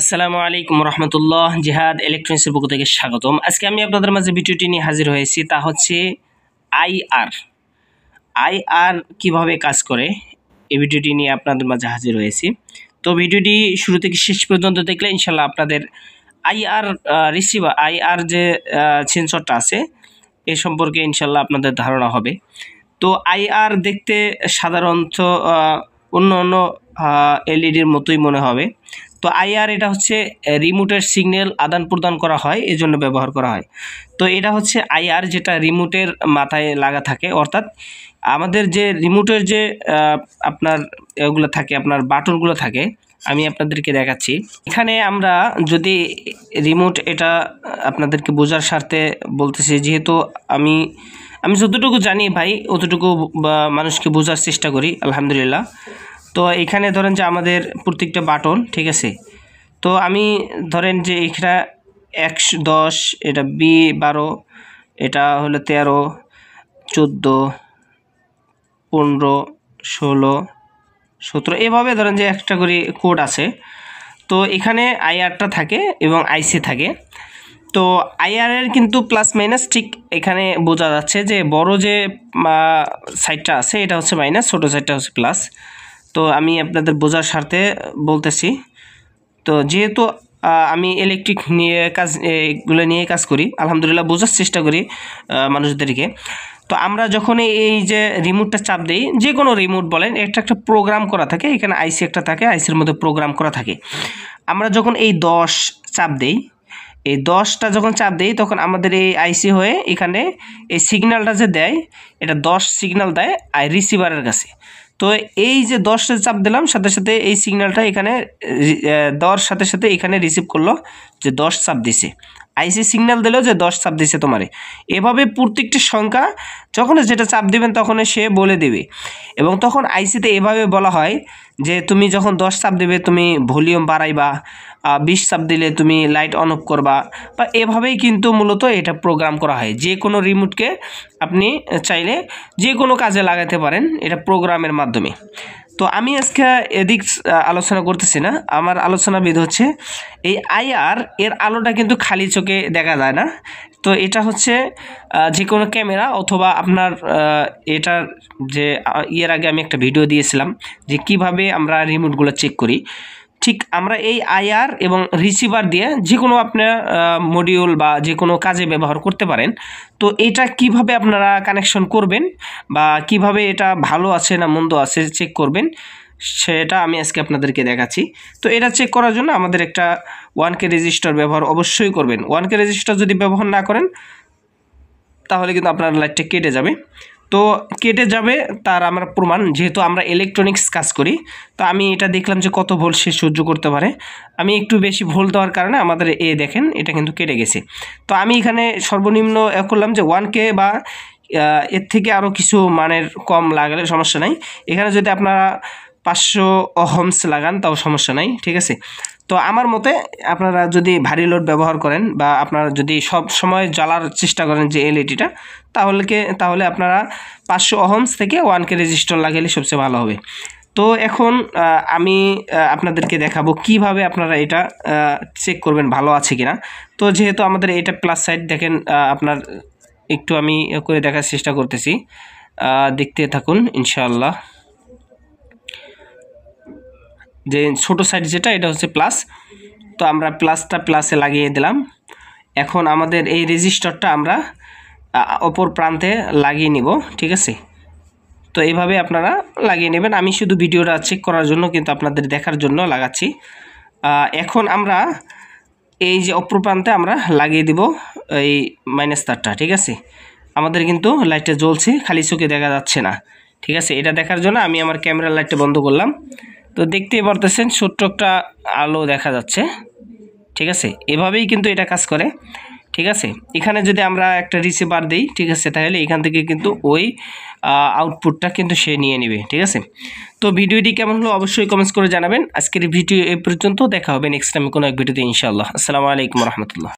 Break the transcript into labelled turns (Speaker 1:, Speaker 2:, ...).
Speaker 1: আসসালামু আলাইকুম রহমতুল্লাহ। জিহাদ ইলেকট্রনিক্সের পক্ষ থেকে স্বাগতম। আজকে আমি আপনাদের মাঝে ভিডিওটি নিয়ে হাজির হয়েছি, তা হচ্ছে আইআর কিভাবে কাজ করে এই ভিডিওটি নিয়ে আপনাদের মাঝে হাজির হয়েছি। তো ভিডিওটি শুরু থেকে শেষ পর্যন্ত দেখলে ইনশাল্লাহ আপনাদের আইআর যে সেন্সরটা আছে এ সম্পর্কে ইনশাল্লাহ আপনাদের ধারণা হবে। তো আইআর দেখতে সাধারণত অন্য এলইডির মতোই মনে হবে। তো আইআর এটা হচ্ছে রিমোটের সিগন্যাল আদান প্রদান করা হয়, এই জন্য ব্যবহার করা হয়। তো এটা হচ্ছে আইআর যেটা রিমোটের মাথায় লাগা থাকে, অর্থাৎ আমাদের যে রিমোটের যে আপনার এগুলো থাকে, আপনার বাটনগুলো থাকে, আমি আপনাদেরকে দেখাচ্ছি। এখানে আমরা যদি রিমোট, এটা আপনাদেরকে বোঝার স্বার্থে বলতেছি, যেহেতু আমি যতটুকু জানি ভাই অতটুকু মানুষকে বোঝার চেষ্টা করি আলহামদুলিল্লাহ। তো এখানে ধরেন যে আমাদের প্রত্যেকটা বাটন, ঠিক আছে। তো আমি ধরেন যে এখানে 110, এটা B12, এটা হলো 13, 14, 15, 16, 17, এভাবে ধরেন যে একটা করে কোড আছে। তো এখানে আইআরটা থাকে এবং আইসি থাকে। তো আইআরের কিন্তু প্লাস মাইনাস ঠিক এখানে বোঝা যাচ্ছে, যে বড় যে সাইডটা আছে এটা হচ্ছে মাইনাস, ছোটো সাইডটা হচ্ছে প্লাস। তো আমি আপনাদের বোঝার স্বার্থে বলতেছি। তো যেহেতু আমি ইলেকট্রিক নিয়ে এগুলো নিয়ে কাজ করি, আলহামদুলিল্লাহ বোঝার চেষ্টা করি মানুষদেরকে। তো আমরা যখন এই যে রিমোটটা চাপ দিই, যে কোনো রিমোট বলেন, একটা প্রোগ্রাম করা থাকে, এখানে আইসি একটা থাকে, আইসির মধ্যে প্রোগ্রাম করা থাকে। আমরা যখন এই 10 চাপ দিই, এই 10টা যখন চাপ দিই, তখন আমাদের এই আইসি হয়ে এখানে এই সিগন্যালটা যে দেয়, এটা 10 সিগন্যাল দেয় রিসিভারের কাছে। তো এই যে 10টা চাপ দিলাম, সাথে সাথে এই সিগন্যালটা এখানে দেওয়ার সাথে সাথে এখানে রিসিভ করলো যে 10 চাপ দিছে। আইসি সিগন্যাল দিলেও যে 10 চাপ দিছে তোমারে। এভাবে প্রত্যেকটি সংখ্যা যখন যেটা চাপ দিবেন তখন সে বলে দেবে। এবং তখন আইসিতে এভাবে বলা হয় যে তুমি যখন 10 চাপ দেবে তুমি ভলিউম বাড়াইবা, 20 চাপ দিলে তুমি লাইট অন অফ করবা, বা এভাবেই কিন্তু মূলত এটা প্রোগ্রাম করা হয়। যে কোনো রিমোটকে আপনি চাইলে যে কোনো কাজে লাগাতে পারেন এটা প্রোগ্রামের মাধ্যমে। তো আমি আজকে এদিক আলোচনা করতেছি না, আমার আলোচনাবিদ হচ্ছে এই আইআর এর আলোটা কিন্তু খালি চোখে দেখা যায় না। তো এটা হচ্ছে যে কোনো ক্যামেরা অথবা আপনার এটার যে এর আগে আমি একটা ভিডিও দিয়েছিলাম যে কিভাবে আমরা রিমোটগুলো চেক করি, ঠিক আমরা এই আইআর এবং রিসিভার দিয়ে যে কোনো আপনার মডিউল বা যে কোনো কাজে ব্যবহার করতে পারেন। তো এটা কিভাবে আপনারা কানেকশন করবেন বা কিভাবে এটা ভালো আছে না মন্দ আছে চেক করবেন, সেটা আমি আজকে আপনাদেরকে দেখাচ্ছি। তো এটা চেক করার জন্য আমাদের একটা 1K রেজিস্টার ব্যবহার অবশ্যই করবেন। 1K রেজিস্টার যদি ব্যবহার না করেন তাহলে কিন্তু আপনার লাইটটা কেটে যাবে। তো কেটে যাবে তার আমার প্রমাণ, যেহেতু আমরা ইলেকট্রনিক্স কাজ করি। তো আমি এটা দেখলাম যে কত ভোল্ট সে সহ্য করতে পারে। আমি একটু বেশি ভোল্ট দেওয়ার কারণে আমাদের দেখেন এটা কিন্তু কেটে গেছে। তো আমি এখানে সর্বনিম্ন করলাম যে 1K বা এর থেকে আরও কিছু মানের কম লাগালে সমস্যা নাই। এখানে যদি আপনারা 500 ওহমস লাগান তাও সমস্যা নাই, ঠিক আছে। তো আমার মতে আপনারা যদি ভারী লোড ব্যবহার করেন বা আপনারা যদি সব সময় জ্বালার চেষ্টা করেন যে এলইডিটা, তাহলে আপনারা 500 ওহমস থেকে 1K রেজিস্টার লাগালে সবচেয়ে ভালো হবে। তো এখন আমি আপনাদেরকে দেখাবো কিভাবে আপনারা এটা চেক করবেন ভালো আছে কিনা। তো যেহেতু আমাদের এটা প্লাস সাইড, দেখেন আপনার একটু আমি করে দেখার চেষ্টা করতেছি, দেখতে থাকুন ইনশাআল্লাহ। যে ছোটো সাইড যেটা এটা হচ্ছে প্লাস। তো আমরা প্লাসটা প্লাসে লাগিয়ে দিলাম। এখন আমাদের এই রেজিস্টারটা আমরা অপর প্রান্তে লাগিয়ে নিব, ঠিক আছে। তো এইভাবে আপনারা লাগিয়ে নেবেন। আমি শুধু ভিডিওটা চেক করার জন্য কিন্তু আপনাদের দেখার জন্য লাগাচ্ছি। এখন আমরা এই যে অপর প্রান্তে আমরা লাগিয়ে দিব এই মাইনাস তারটা, ঠিক আছে। আমাদের কিন্তু লাইটটা জ্বলছে, খালি চোখে দেখা যাচ্ছে না, ঠিক আছে। এটা দেখার জন্য আমি আমার ক্যামেরার লাইটটা বন্ধ করলাম। তো দেখতেই পারতেছেন ছোট্ট একটা আলো দেখা যাচ্ছে, ঠিক আছে। এভাবেই কিন্তু এটা কাজ করে, ঠিক আছে। এখানে যদি আমরা একটা রিসিভার দিই, ঠিক আছে, তাহলে এখান থেকে কিন্তু ওই আউটপুটটা কিন্তু সে নিয়ে নেবে, ঠিক আছে। তো ভিডিওটি কেমন হলো অবশ্যই কমেন্টস করে জানাবেন। আজকের ভিডিও এই পর্যন্ত, দেখা হবে নেক্সট টাইম কোনো এক ভিডিওতে ইনশাআল্লাহ। আসসালামু আলাইকুম রহমতুল্লাহ।